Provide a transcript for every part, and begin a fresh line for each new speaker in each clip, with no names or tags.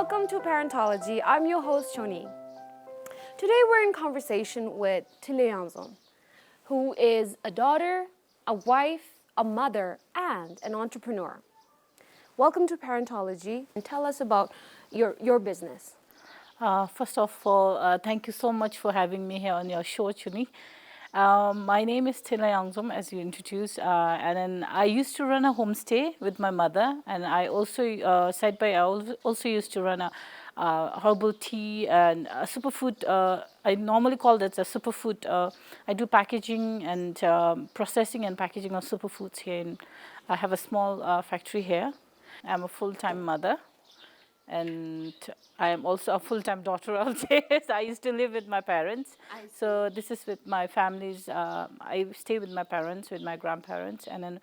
Welcome to Parentology. I'm your host, Choni. Today we're in conversation with Thinley Yangzom, who is a daughter, a wife, a mother, and an entrepreneur. Welcome to Parentology, and tell us about your business.
First of all, thank you so much for having me here on your show, Chuni. My name is Thinley Yangzom, as you introduced, and then I used to run a homestay with my mother, and I also, I also used to run a herbal tea and a superfood. I normally call that a superfood. I do packaging and processing and packaging of superfoods here. I have a small factory here. I'm a full-time mother. And I am also a full-time daughter of this. I used to live with my parents. So this is with my families. I stay with my parents, with my grandparents, and then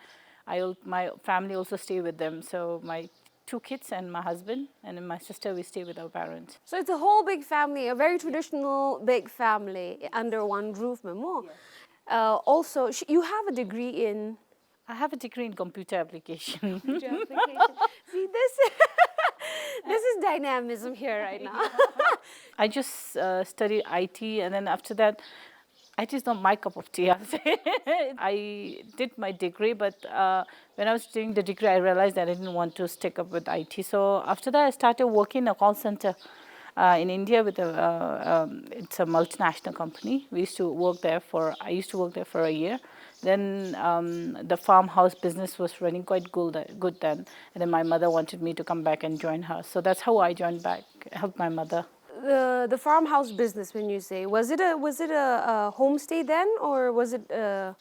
my family also stay with them. So my 2 kids and my husband, and then my sister, we stay with our parents.
So it's a whole big family, a very traditional big family under one roof, Mamo. Yes. Also, you have a degree in...
I have a degree in computer application.
See, this is dynamism here right now.
I just studied IT, and then after that, IT is not my cup of tea, I'll say. I did my degree, but when I was doing the degree, I realized that I didn't want to stick up with IT. So after that, I started working in a call center in India with it's a multinational company. I used to work there for a year. Then the farmhouse business was running quite good then, and then my mother wanted me to come back and join her. So that's how I joined back, helped my mother.
The farmhouse business, when you say, was it a homestay then, or was it?
Yeah,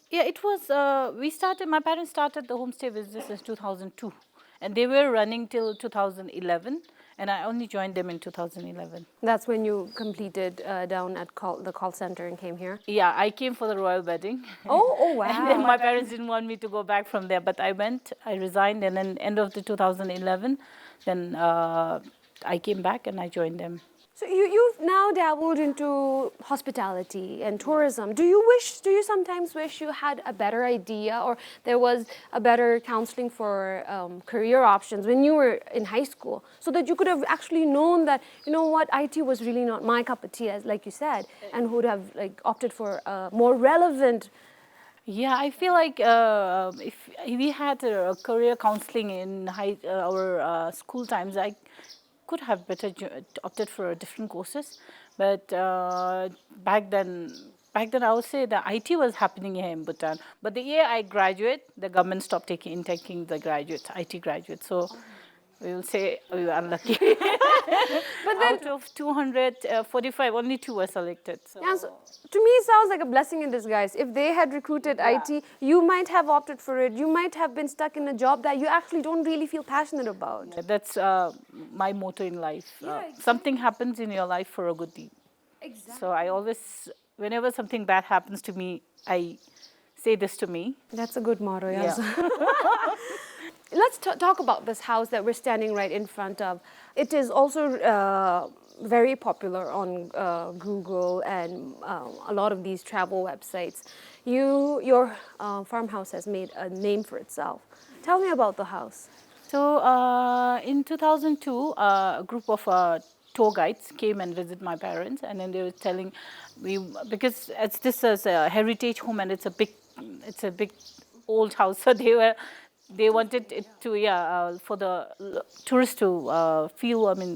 it was. My parents started the homestay business in 2002, and they were running till 2011. And I only joined them in 2011.
That's when you completed down at the call center and came here?
Yeah, I came for the royal wedding.
Oh wow.
And then my parents didn't want me to go back from there, but I went, I resigned, and then end of the 2011, then I came back and I joined them.
So you've now dabbled into hospitality and tourism. Do you sometimes wish you had a better idea, or there was a better counseling for career options when you were in high school, so that you could have actually known that, you know what, IT was really not my cup of tea, as like you said, and would have opted for a more relevant...
Yeah, I feel like if we had a career counseling in our school times, I could have better opted for different courses, but back then I would say the IT was happening here in Bhutan. But the year I graduate, the government stopped taking the graduates, IT graduates. So we will say we were unlucky. But then, out of 245, only 2 were selected. So.
Yeah, so to me, it sounds like a blessing in disguise. If they had recruited IT, you might have opted for it. You might have been stuck in a job that you actually don't really feel passionate about.
Yeah, that's my motto in life. Exactly. Something happens in your life for a good deed. Exactly. So I always, whenever something bad happens to me, I say this to me.
That's a good motto, yes. Yeah. Let's talk about this house that we're standing right in front of. It is also very popular on Google and a lot of these travel websites. Your farmhouse has made a name for itself. Tell me about the house.
So in 2002, a group of tour guides came and visit my parents, and then they were telling me, because this is a heritage home and it's a big old house, so they wanted it to, for the tourists to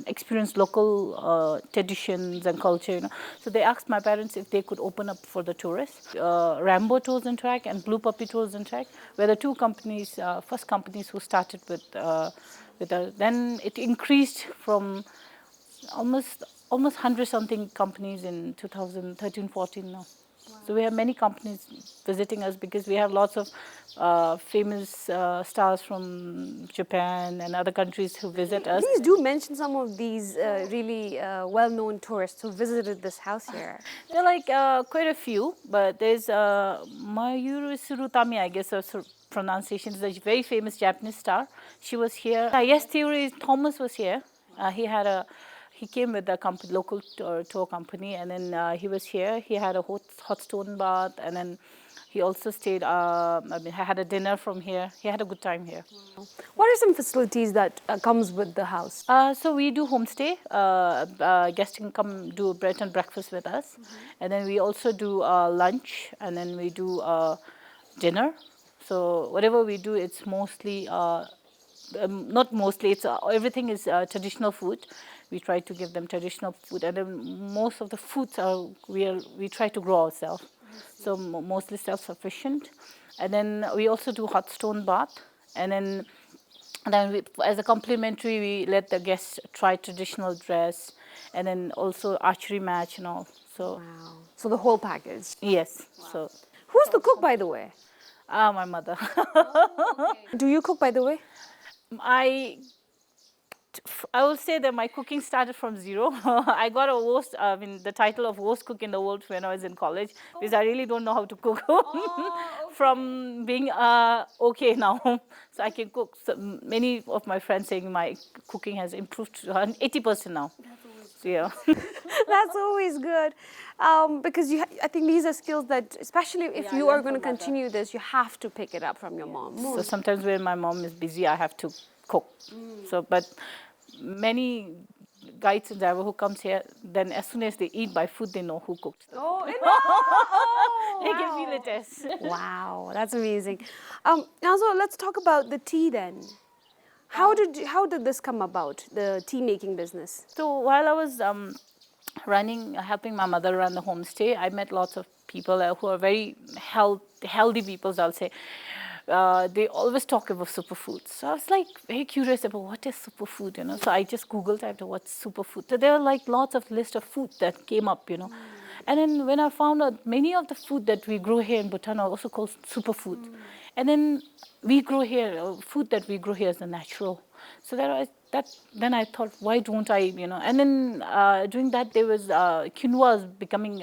experience local traditions and culture, you know. So they asked my parents if they could open up for the tourists. Rambo Tours and Track and Blue Puppy Tours and Track were the 2 companies, first companies who started with then it increased from almost 100-something companies in 2013-14 now. Wow. So we have many companies visiting us because we have lots of famous stars from Japan and other countries who visit us.
Please do mention some of these really well-known tourists who visited this house here.
There are like quite a few, but there's Mayuru Surutami, I guess her pronunciation is a very famous Japanese star. She was here. Yes, Theory Thomas was here. He came with a local tour company, and then he was here. He had a hot stone bath, and then He also stayed, had a dinner from here. He had a good time here.
What are some facilities that comes with the house?
So we do homestay. Guests can come do bread and breakfast with us. And then we also do lunch, and then we do dinner. So whatever we do, it's mostly, not mostly, it's everything is traditional food. We try to give them traditional food, and then most of the foods are we try to grow ourselves. So mostly self-sufficient. And then we also do hot stone bath, and then as a complimentary, we let the guests try traditional dress, and then also archery match and all. So
Wow. So the whole package.
yes. So
Who's the cook, by the way?
my mother.
Do you cook, by the way?
I will say that my cooking started from zero. I got the title of worst cook in the world when I was in college, because I really don't know how to cook. From being okay now, so I can cook. So many of my friends saying my cooking has improved to 80% now. So, yeah.
That's always good, because I think these are skills that, especially if you are going to continue this, you have to pick it up from your mom.
So sometimes when my mom is busy, I have to cook. So, but many guides and driver who comes here, then as soon as they eat by food, they know who cooked.
Oh,
They can feel it as.
wow, that's amazing. Now, so let's talk about the tea then. How did this come about, the tea making business?
So while I was helping my mother run the homestay, I met lots of people who are very healthy people, I'll say. They always talk about superfoods. So I was like very curious about what is superfood, you know. So I just Googled after what's superfood. So there were like lots of list of food that came up, you know. And then when I found out many of the food that we grow here in Bhutan are also called superfood. And then we grow here, food that we grow here is the natural. So then I thought, why don't I, you know. And then during that, there was quinoa was becoming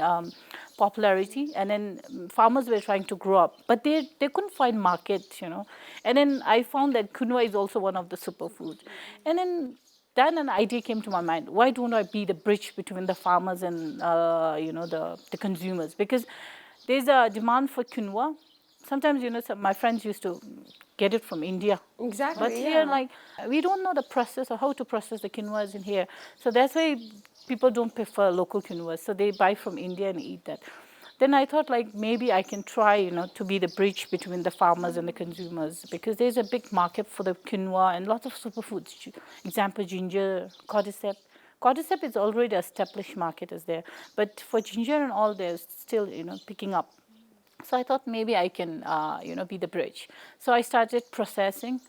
popularity, and then farmers were trying to grow up, but they couldn't find market, you know. And then I found that quinoa is also one of the superfoods. And then an idea came to my mind. Why don't I be the bridge between the farmers and you know, the consumers? Because there's a demand for quinoa. Sometimes, you know, my friends used to get it from India.
Exactly.
But here, like, we don't know the process or how to process the quinoas in here. So that's why people don't prefer local quinoa. So they buy from India and eat that. Then I thought, like, maybe I can try, you know, to be the bridge between the farmers and the consumers, because there's a big market for the quinoa and lots of superfoods. Example, ginger, cordyceps. Cordyceps is already an established market is there. But for ginger and all, there's still, you know, picking up. So I thought maybe I can, you know, be the bridge. So I started processing.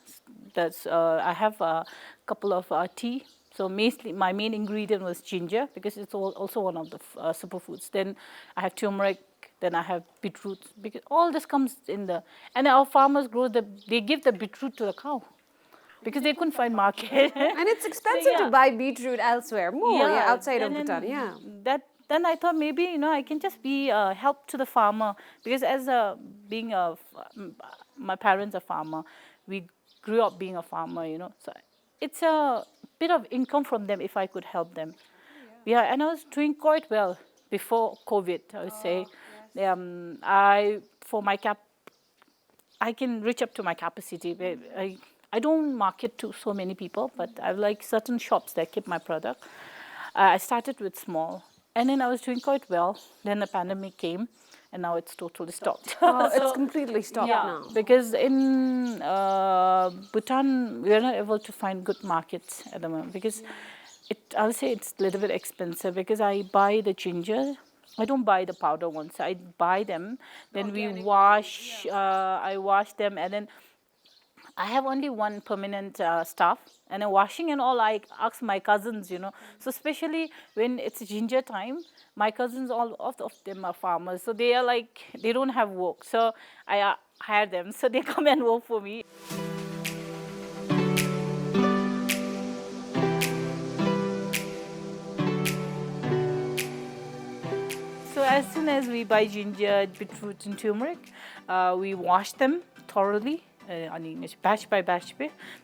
I have a couple of tea. So mostly my main ingredient was ginger, because it's also one of the superfoods. Then I have turmeric. Then I have beetroot, because all this comes in and our farmers they give the beetroot to the cow, because they couldn't find market.
And it's expensive to buy beetroot elsewhere, outside of Bhutan,
Then I thought maybe, you know, I can just be a help to the farmer, because my parents are farmer, we grew up being a farmer, you know. So it's a bit of income from them if I could help them. Yeah, and I was doing quite well before COVID, I would say. I can reach up to my capacity. I don't market to so many people, but I have like certain shops that keep my product. I started with small, and then I was doing quite well. Then the pandemic came, and now it's totally stopped.
It's completely stopped now.
Because in Bhutan, we are not able to find good markets at the moment, because I'll say it's a little bit expensive, because I buy the ginger. I don't buy the powder ones. I buy them. Then we wash. I wash them, and then I have only one permanent staff. And then washing and all, I ask my cousins, you know. So especially when it's ginger time, my cousins, all of them are farmers. So they are like, they don't have work. So I hire them. So they come and work for me. So as soon as we buy ginger, beetroot and turmeric, we wash them thoroughly. Batch by batch.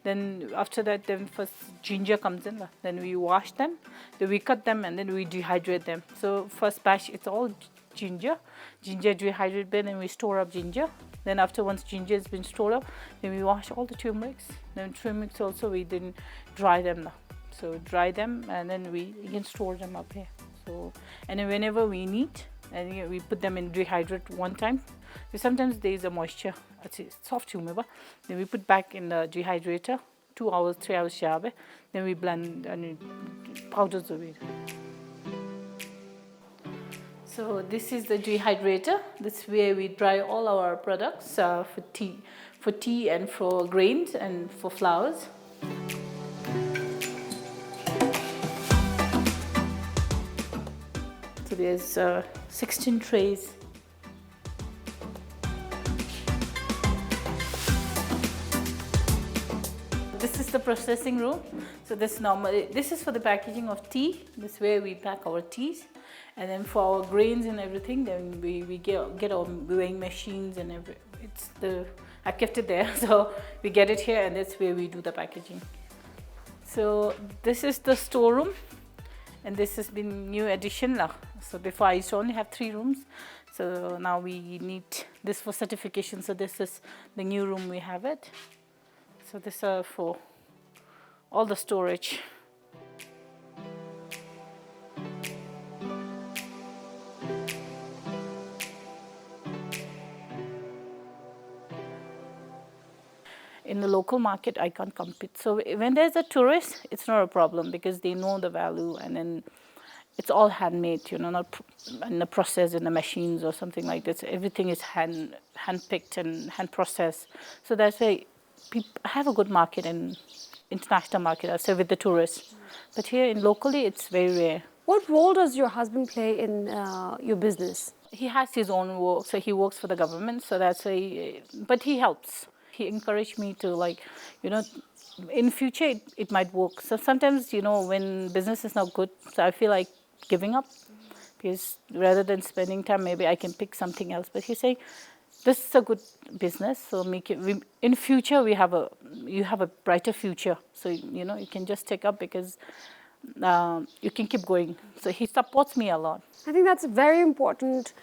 Then after that, then first ginger comes in. Then we wash them, then we cut them, and then we dehydrate them. So first batch, it's all ginger. Ginger dehydrate bin, and we store up ginger. Then after once ginger has been stored up, then we wash all the turmerics. Then turmerics also we didn't dry them now. So dry them and then we can store them up here. So and then whenever we need, and we put them in dehydrate one time. So sometimes there is a moisture, it's soft humor. Then we put back in the dehydrator 2 hours, 3 hours shabe. Then we blend and powders of it. So this is the dehydrator. That's where we dry all our products for tea and for grains and for flours. So there's 16 trays. This is the processing room. So this is for the packaging of tea. This is where we pack our teas. And then for our grains and everything, then we get our weighing machines and I kept it there. So we get it here and that's where we do the packaging. So this is the storeroom. And this has been new addition. So before I used to only have 3 rooms. So now we need this for certification. So this is the new room we have it. So this is for all the storage. In the local market, I can't compete. So when there's a tourist, it's not a problem because they know the value and then it's all handmade, not in the process in the machines or something like this. Everything is hand-picked and hand-processed. So that's why I have a good market in international market, I say, with the tourists. But here in locally, it's very rare.
What role does your husband play in your business?
He has his own work, so he works for the government. So that's why, but he helps. He encouraged me to in future it might work. So sometimes, when business is not good, so I feel like giving up. Because rather than spending time, maybe I can pick something else. But he's saying, this is a good business, so in future you have a brighter future. So you can just take up because you can keep going. So he supports me a lot.
I think that's very important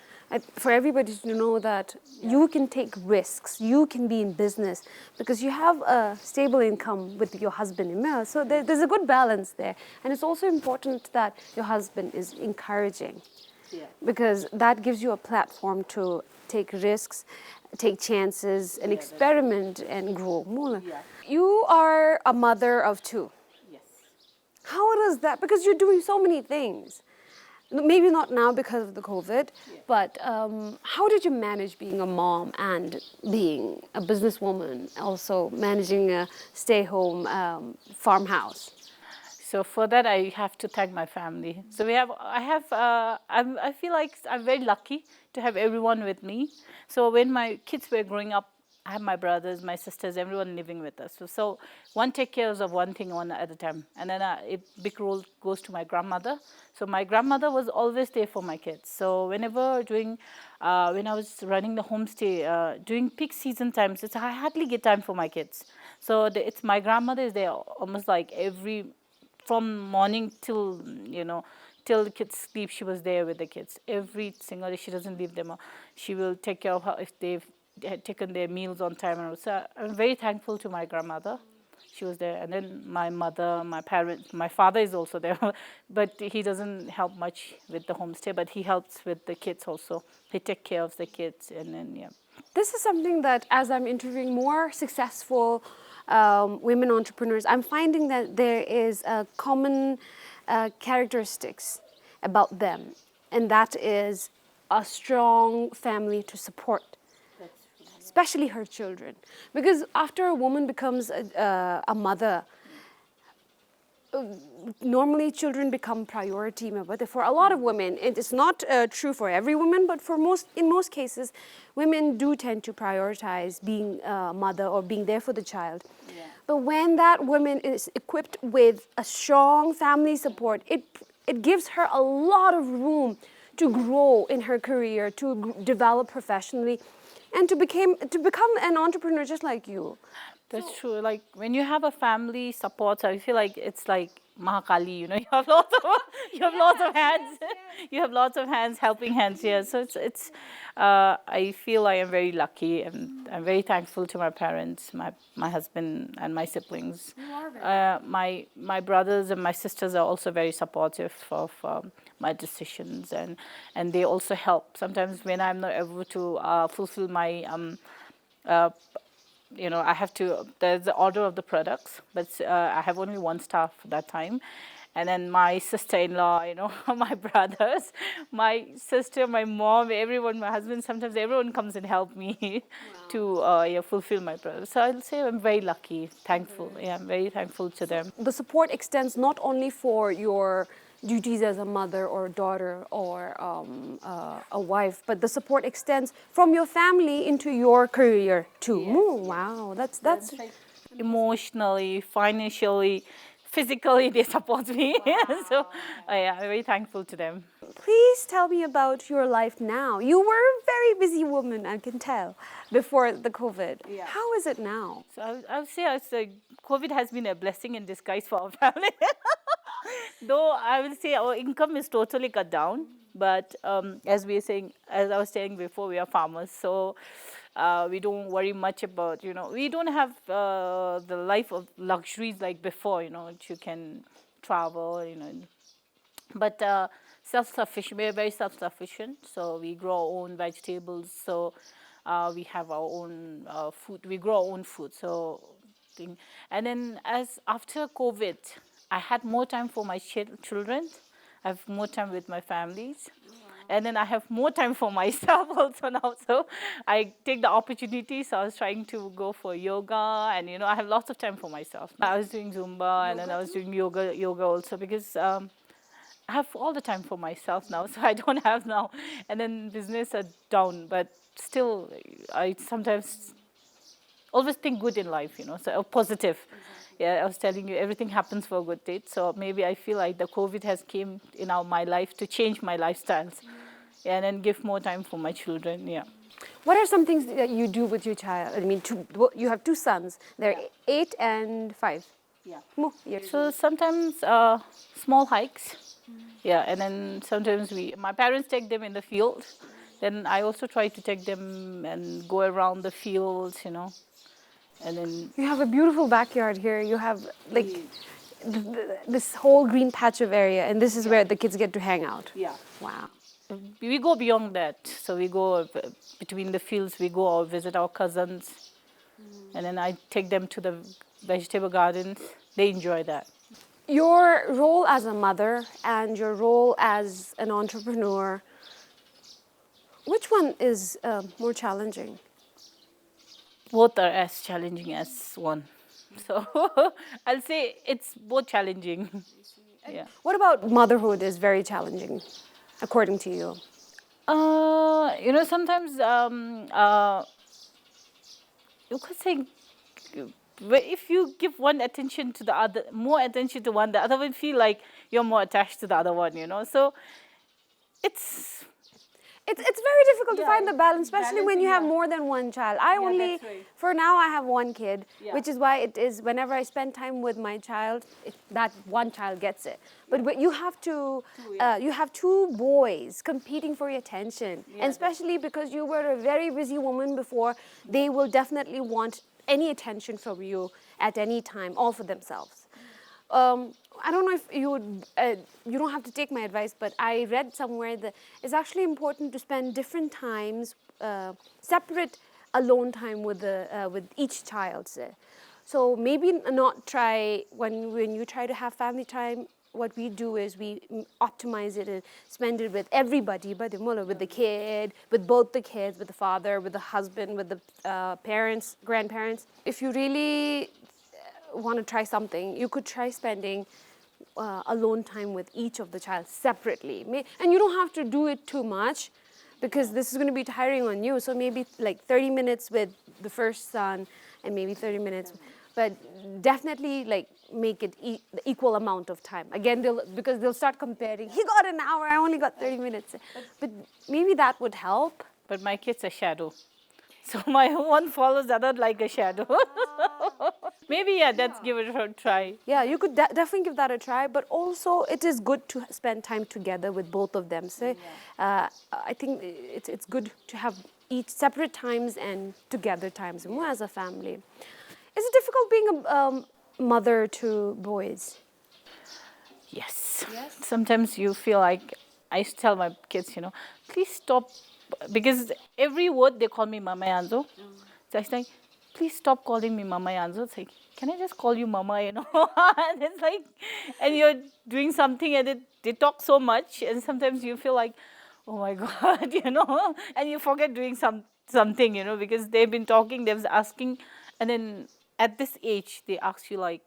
for everybody to know that you can take risks, you can be in business because you have a stable income with your husband, Emil. So there's a good balance there. And it's also important that your husband is encouraging because that gives you a platform to take risks, take chances and experiment and grow more. You are a mother of 2.
Yes.
How does that, because you're doing so many things. Maybe not now because of the COVID, but how did you manage being a mom and being a businesswoman, also managing a stay-home farmhouse?
So for that, I have to thank my family. So I feel like I'm very lucky to have everyone with me. So when my kids were growing up, I have my brothers, my sisters, everyone living with us. So one takes care of one thing one at a time. And then a big role goes to my grandmother. So my grandmother was always there for my kids. So whenever when I was running the homestay, during peak season times, I hardly get time for my kids. So it's my grandmother is there almost like from morning till the kids sleep, she was there with the kids. Every single day, she doesn't leave them. She will take care of her if they've had taken their meals on time. And so I'm very thankful to my grandmother. She was there. And then my mother, my parents, my father is also there. But he doesn't help much with the homestay, but he helps with the kids also. He takes care of the kids and then,
This is something that as I'm interviewing more successful women entrepreneurs, I'm finding that there is a common characteristics about them. And that is a strong family to support. Especially her children. Because after a woman becomes a mother, normally children become priority. But for a lot of women, it is not true for every woman, but in most cases, women do tend to prioritize being a mother or being there for the child. Yeah. But when that woman is equipped with a strong family support, it gives her a lot of room to grow in her career, to develop professionally, and to become an entrepreneur just like you.
That's true. Like when you have a family support, I feel like it's like Mahakali, you know, you have lots of hands. You have lots of hands, helping hands. Yeah, so it's. I feel I am very lucky, and I'm very thankful to my parents, my husband, and my siblings.
You are very
My brothers and my sisters are also very supportive of my decisions, and they also help sometimes when I'm not able to fulfill my I have to, there's the order of the products, but I have only one staff that time. And then my sister-in-law, my brothers, my sister, my mom, everyone, my husband, sometimes everyone comes and help me to fulfill my purpose. So I'll say I'm very lucky, thankful. Yeah, I'm very thankful to them.
The support extends not only for your duties as a mother or a daughter or a wife, but the support extends from your family into your career too. Ooh, wow, that's
Emotionally, financially, physically, they support me. So yeah, I'm very thankful to them.
Please tell me about your life now. You were a very busy woman, I can tell, before the COVID.
Yeah.
How is it now?
So I would say COVID has been a blessing in disguise for our family. Though I will say our income is totally cut down, but as I was saying before, we are farmers, so we don't worry much about, we don't have the life of luxuries like before, that you can travel, but self-sufficient. We are very self-sufficient, so we grow our own vegetables. So we have our own food. We grow our own food. So, and then as after COVID, I had more time for my children. I have more time with my families. And then I have more time for myself also now. So I take the opportunity. So I was trying to go for yoga, and I have lots of time for myself. I was doing Zumba, and then I was doing yoga also, because I have all the time for myself now. So I don't have now. And then business are down, but still I sometimes always think good in life, so positive. Yeah, I was telling you, everything happens for a good date. So maybe I feel like the COVID has came in my life to change my lifestyles, and then give more time for my children. Yeah.
What are some things that you do with your child? I mean, you have two sons. They're 8 and 5.
Yeah.
Yes.
So sometimes small hikes. Yeah, and then sometimes my parents take them in the field. Then I also try to take them and go around the fields, and then
You have a beautiful backyard here. You have like this whole green patch of area, and this is where the kids get to hang out.
yeah.
Wow.
We go beyond that. So we go between the fields. We go or visit our cousins, and then I take them to the vegetable gardens. They enjoy that.
Your role as a mother and your role as an entrepreneur, which one is more challenging?
Both are as challenging as one. So I'll say it's both challenging. Yeah.
What about motherhood is very challenging, according to you?
Sometimes you could say, if you give one attention to the other, more attention to one, the other will feel like you're more attached to the other one. So it's
It's very difficult to find the balance, especially when you have
balancing,
more than one child. I only,
that's right.
for now, I have one kid,
Yeah.
which is why it is whenever I spend time with my child, that one child gets it. But you have to, you have two boys competing for your attention, and especially because you were a very busy woman before, they will definitely want any attention from you at any time, all for themselves. I don't know if you would, you don't have to take my advice, but I read somewhere that it's actually important to spend different times, separate alone time with each child. So maybe not try, when you try to have family time, what we do is we optimize it and spend it with everybody, with the kid, with both the kids, with the father, with the husband, with the parents, grandparents. If you really want to try something, you could try spending alone time with each of the child separately. And you don't have to do it too much, because this is going to be tiring on you. So maybe like 30 minutes with the first son and maybe 30 minutes, but definitely like make it the equal amount of time. Again, because they'll start comparing. He got an hour, I only got 30 minutes. But maybe that would help.
But my kid's a shadow. So my one follows the other like a shadow. Maybe, yeah, let's give it a try.
Yeah, you could definitely give that a try, but also it is good to spend time together with both of them. So I think it's good to have each separate times and together times more as a family. Is it difficult being a mother to boys?
Yes. Sometimes you feel like, I used to tell my kids, please stop, because every word they call me Mama Yanzo. So I was like, please stop calling me Mama Yanzo. It's like, can I just call you Mama, And it's like, and you're doing something and they talk so much, and sometimes you feel like, oh my God, and you forget doing something, because they've been talking, they've been asking, and then at this age, they ask you like,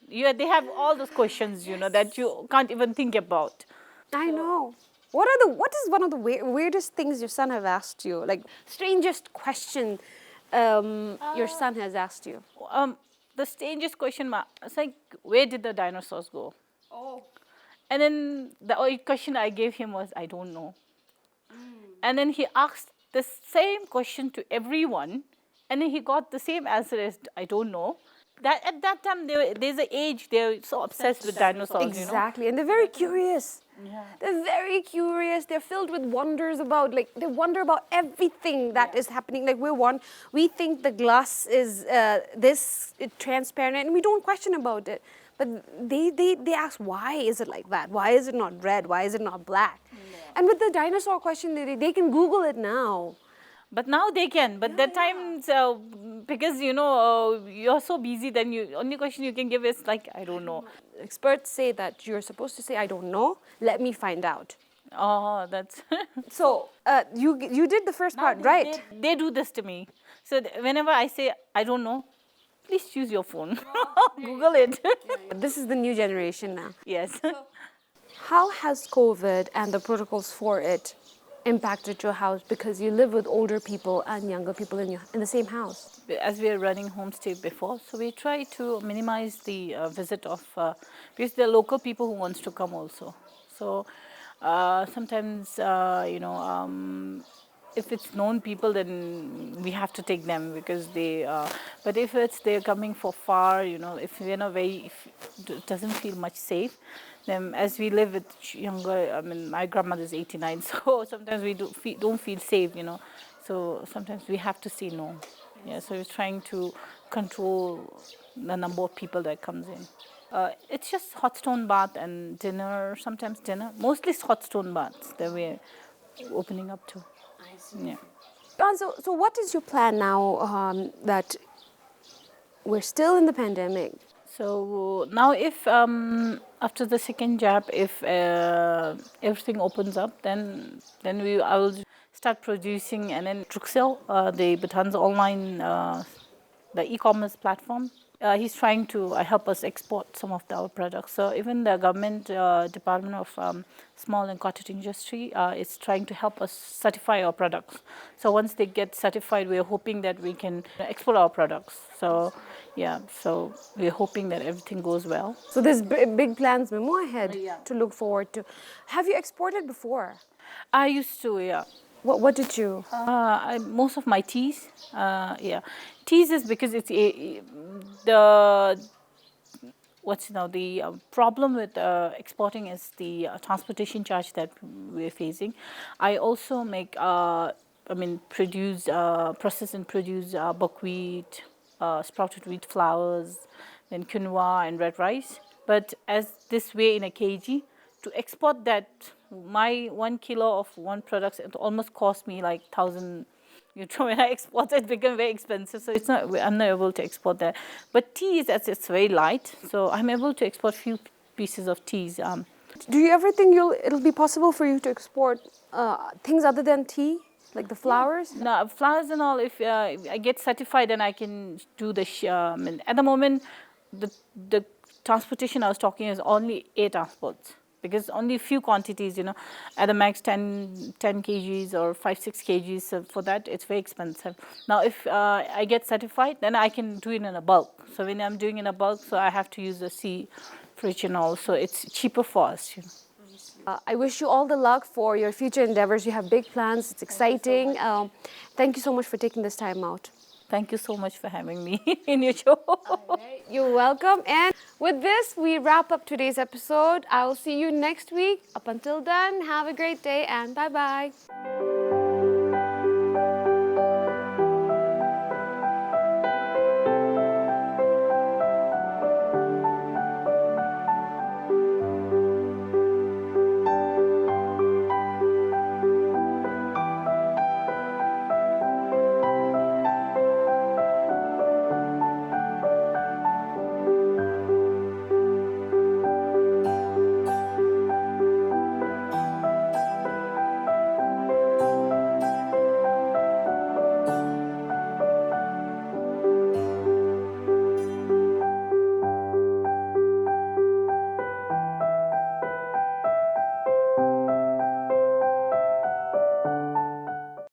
they have all those questions, that you can't even think about.
I know. What is one of the weirdest things your son have asked you? Like strangest question your son has asked you?
The strangest question, it's like, where did the dinosaurs go? And then the only question I gave him was, I don't know. And then he asked the same question to everyone, and then he got the same answer as, I don't know. That at that time, there's an age, they're so obsessed with dinosaurs,
Exactly, and they're very curious. They're very curious. They're filled with wonders about, they wonder about everything that is happening. Like we think the glass is transparent, and we don't question about it. But they ask, why is it like that? Why is it not red? Why is it not black? And with the dinosaur question, they can Google it now.
But now they can. But that time, because you're so busy, then only question you can give is like, I don't know.
Experts say that you're supposed to say, I don't know. Let me find out.
Oh, that's.
So you did the first part, right?
They do this to me. So whenever I say I don't know, please use your phone. Google it.
This is the new generation now.
Yes.
How has COVID and the protocols for it impacted your house, because you live with older people and younger people in the same house?
As we are running homestay before, so we try to minimize the visit of, because there are local people who wants to come also. So sometimes, if it's known people, then we have to take them, because but if they're coming for far, if if it doesn't feel much safe, then as we live with younger, my grandmother is 89, so sometimes we don't feel safe, so sometimes we have to say no. Yeah, so we're trying to control the number of people that comes in. It's just hot stone bath and dinner, sometimes dinner. Mostly it's hot stone baths that we're opening up to.
I see.
Yeah.
So what is your plan now that we're still in the pandemic?
So now if after the second jab, if everything opens up, then I will start producing, and then Truxel, the Bhutan's online, the e-commerce platform. He's trying to help us export some of our products. So even the government Department of Small and Cottage Industry is trying to help us certify our products. So once they get certified, we're hoping that we can export our products. So yeah, so we're hoping that everything goes well.
So there's big plans more ahead to look forward to. Have you exported before?
I used to, yeah.
What did you?
Most of my teas, yeah. Teas is because it's the problem with exporting is the transportation charge that we're facing. I also make, process and produce buckwheat, sprouted wheat flours, then quinoa and red rice. But as this way in a kg, to export that, my 1 kilo of one product, it almost cost me like 1,000. When I export it, become very expensive. So I'm not able to export that. But tea it's very light, so I'm able to export few pieces of teas.
Do you ever think it'll be possible for you to export things other than tea, like the flowers?
No, flowers and all. If I get certified, then I can do the. At the moment, the transportation I was talking is only air transports, because only few quantities, at the max 10 kgs or 5-6 kgs. So for that, it's very expensive. Now, if I get certified, then I can do it in a bulk. So when I'm doing in a bulk, so I have to use the sea fridge and all. So it's cheaper for us.
I wish you all the luck for your future endeavors. You have big plans. It's exciting. Thank you so much for taking this time out.
Thank you so much for having me in your show.
You're welcome. And with this, we wrap up today's episode. I will see you next week. Up until then, have a great day and bye-bye.